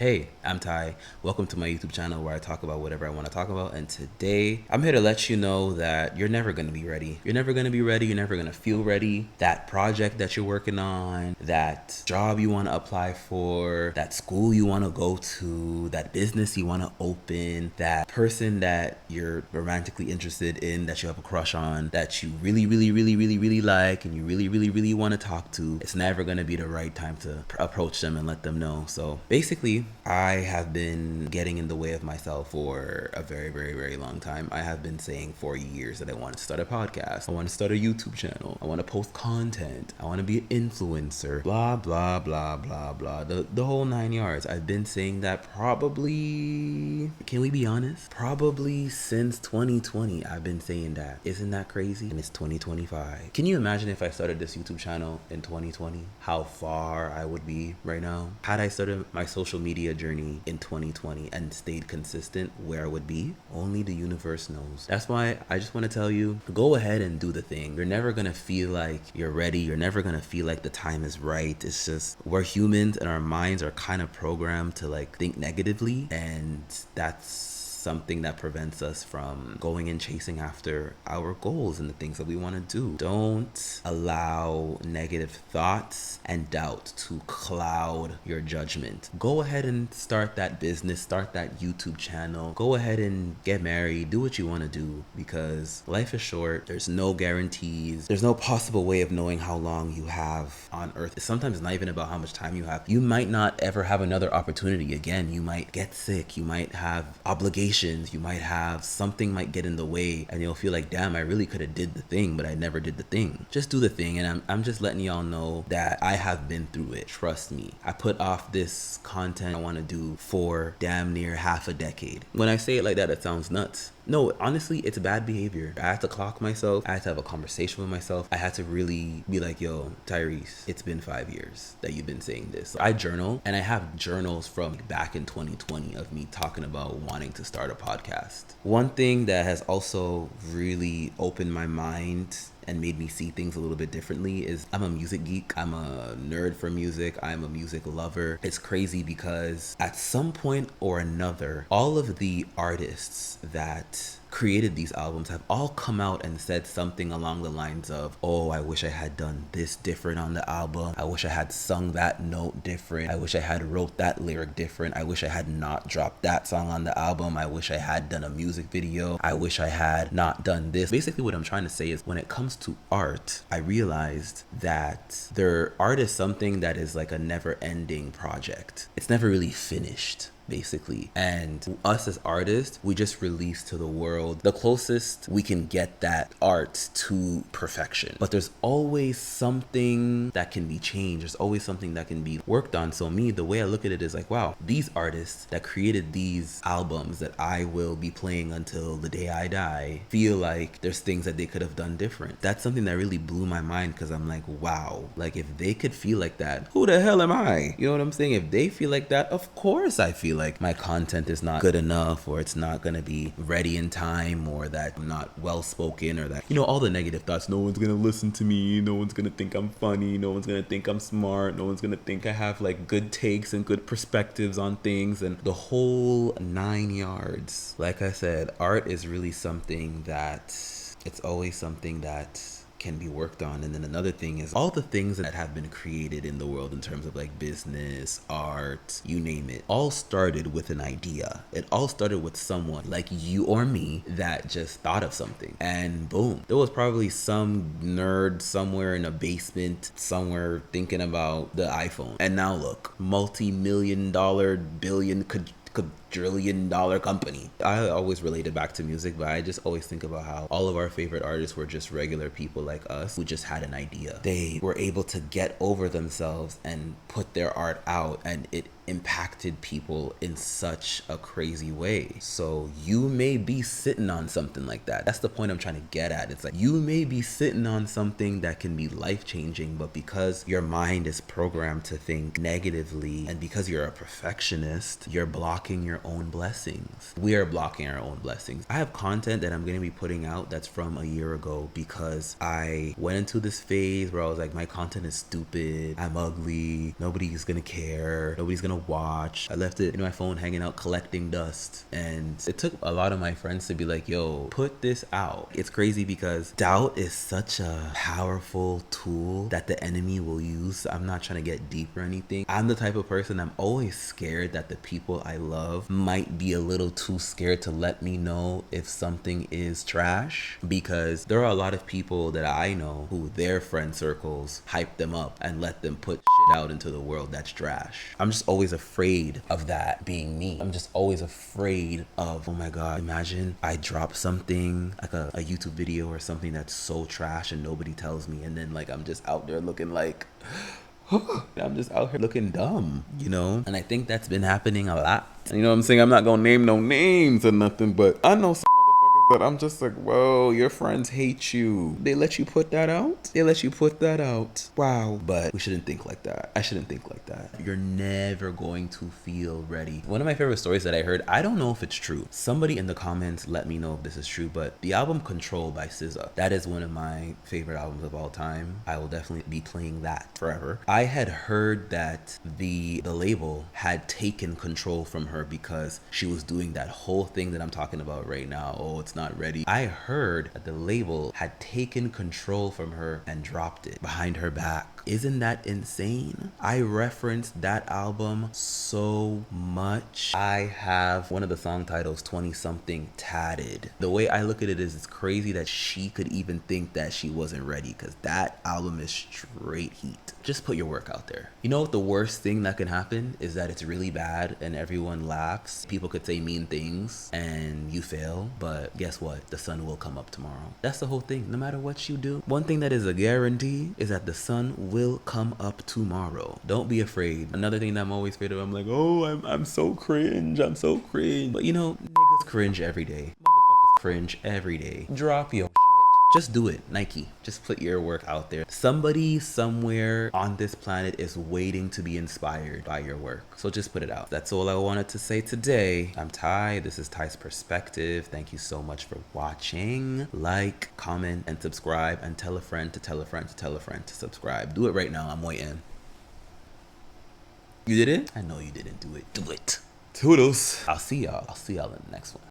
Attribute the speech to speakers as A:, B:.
A: Hey, I'm Ty. Welcome to my YouTube channel where I talk about whatever I want to talk about. And today, I'm here to let you know that you're never going to be ready. You're never going to be ready. You're never going to feel ready. That project that you're working on, that job you want to apply for, that school you want to go to, that business you want to open, that person that you're romantically interested in, that you have a crush on, that you really like, and you really want to talk to, it's never going to be the right time to approach them and let them know. So basically, I have been getting in the way of myself for a very long time. I have been saying for years that I want to start a podcast. I want to start a YouTube channel. I want to post content. I want to be an influencer. Blah, blah, blah, blah, blah. The whole 9 yards. I've been saying that probably, can we be honest? Probably since 2020, I've been saying that. Isn't that crazy? And it's 2025. Can you imagine if I started this YouTube channel in 2020? How far I would be right now? Had I started my social media journey in 2020 and stayed consistent, where I would be, only the universe knows. That's why I just want to tell you, go ahead and do the thing. You're never gonna feel like you're ready. You're never gonna feel like the time is right. It's just, we're humans and our minds are kind of programmed to like think negatively, and that's something that prevents us from going and chasing after our goals and the things that we want to do. Don't allow negative thoughts and doubt to cloud your judgment. Go ahead and start that business, start that YouTube channel. Go ahead and get married, do what you want to do, because life is short. There's no guarantees. There's no possible way of knowing how long you have on earth. It's sometimes not even about how much time you have. You might not ever have another opportunity again. You might get sick. You might have obligations. You might have something might get in the way, and you'll feel like, damn, I really could have did the thing, but I never did the thing. Just do the thing. And I'm just letting y'all know that I have been through it. Trust me. I put off this content I want to do for damn near half a decade. When I say it like that, it sounds nuts. No, honestly, it's bad behavior. I had to clock myself. I had to have a conversation with myself. I had to really be like, yo, Tyrese, it's been 5 years that you've been saying this. I journal, and I have journals from back in 2020 of me talking about wanting to start a podcast. One thing that has also really opened my mind and made me see things a little bit differently is I'm a music geek. I'm a nerd for music. I'm a music lover. It's crazy because at some point or another, all of the artists that created these albums have all come out and said something along the lines of, oh, I wish I had done this different on the album. I wish I had sung that note different. I wish I had wrote that lyric different. I wish I had not dropped that song on the album. I wish I had done a music video. I wish I had not done this. Basically what I'm trying to say is, when it comes to art, I realized that art is something that is like a never-ending project. It's never really finished, basically. And us as artists, we just release to the world the closest we can get that art to perfection. But there's always something that can be changed. There's always something that can be worked on. So me, the way I look at it is like, wow, these artists that created these albums that I will be playing until the day I die, feel like there's things that they could have done different. That's something that really blew my mind, because I'm like, wow, like if they could feel like that, who the hell am I? You know what I'm saying? If they feel like that, of course I feel like my content is not good enough, or it's not gonna be ready in time, or that I'm not well spoken, or that, you know, all the negative thoughts. No one's gonna listen to me. No one's gonna think I'm funny. No one's gonna think I'm smart. No one's gonna think I have like good takes and good perspectives on things, and the whole 9 yards. Like I said, art is really something that it's always something that can be worked on. And then another thing is all the things that have been created in the world in terms of like business, art, you name it, all started with an idea. It all started with someone like you or me that just thought of something, and boom, there was probably some nerd somewhere in a basement somewhere thinking about the iPhone, and now look, multi-million-dollar, quadrillion-dollar company. I always relate it back to music, but I just always think about how all of our favorite artists were just regular people like us who just had an idea. They were able to get over themselves and put their art out, and it impacted people in such a crazy way. So you may be sitting on something like that. That's the point I'm trying to get at. It's like you may be sitting on something that can be life-changing, but because your mind is programmed to think negatively, and because you're a perfectionist, you're blocking your own blessings. We are blocking our own blessings. I have content that I'm going to be putting out that's from a year ago, because I went into this phase where I was like, my content is stupid, I'm ugly, nobody's gonna care, nobody's gonna watch. I left it in my phone hanging out collecting dust. And it took a lot of my friends to be like, yo, put this out. It's crazy because doubt is such a powerful tool that the enemy will use. I'm not trying to get deep or anything. I'm the type of person, I'm always scared that the people I love might be a little too scared to let me know if something is trash, because there are a lot of people that I know who their friend circles hype them up and let them put shit out into the world that's trash. I'm just always afraid of that being me. I'm just always afraid of, oh my God, imagine I drop something like a YouTube video or something that's so trash and nobody tells me, and then like I'm just out there looking like I'm just out here looking dumb, you know? And I think that's been happening a lot. You know what I'm saying? I'm not gonna name no names or nothing, but I know some motherfuckers that I'm just like, whoa, your friends hate you. They let you put that out? They let you put that out. Wow. But we shouldn't think like that. I shouldn't think like that. You're never going to feel ready. One of my favorite stories that I heard, I don't know if it's true. Somebody in the comments let me know if this is true, but the album Control by SZA, that is one of my favorite albums of all time. I will definitely be playing that forever. I had heard that the label had taken control from her because she was doing that whole thing that I'm talking about right now. Oh, it's not ready. I heard that the label had taken control from her and dropped it behind her back. Isn't that insane? I referenced that album so much. I have one of the song titles, 20 something, tatted. The way I look at it is, it's crazy that she could even think that she wasn't ready, because that album is straight heat. Just put your work out there. You know what the worst thing that can happen is that it's really bad and everyone laughs. People could say mean things and you fail, but guess what? The sun will come up tomorrow. That's the whole thing. No matter what you do, one thing that is a guarantee is that the sun will come up tomorrow. Don't be afraid. Another thing that I'm always afraid of, I'm like, oh, I'm so cringe. I'm so cringe. But you know, niggas cringe every day. Motherfuckers cringe every day. Drop your shit. Just do it, Nike. Just put your work out there. Somebody somewhere on this planet is waiting to be inspired by your work. So just put it out. That's all I wanted to say today. I'm Ty. This is Ty's Perspective. Thank you so much for watching. Like, comment, and subscribe, and tell a friend to tell a friend to tell a friend to subscribe. Do it right now. I'm waiting. You did it? I know you didn't do it. Do it. Toodles. I'll see y'all in the next one.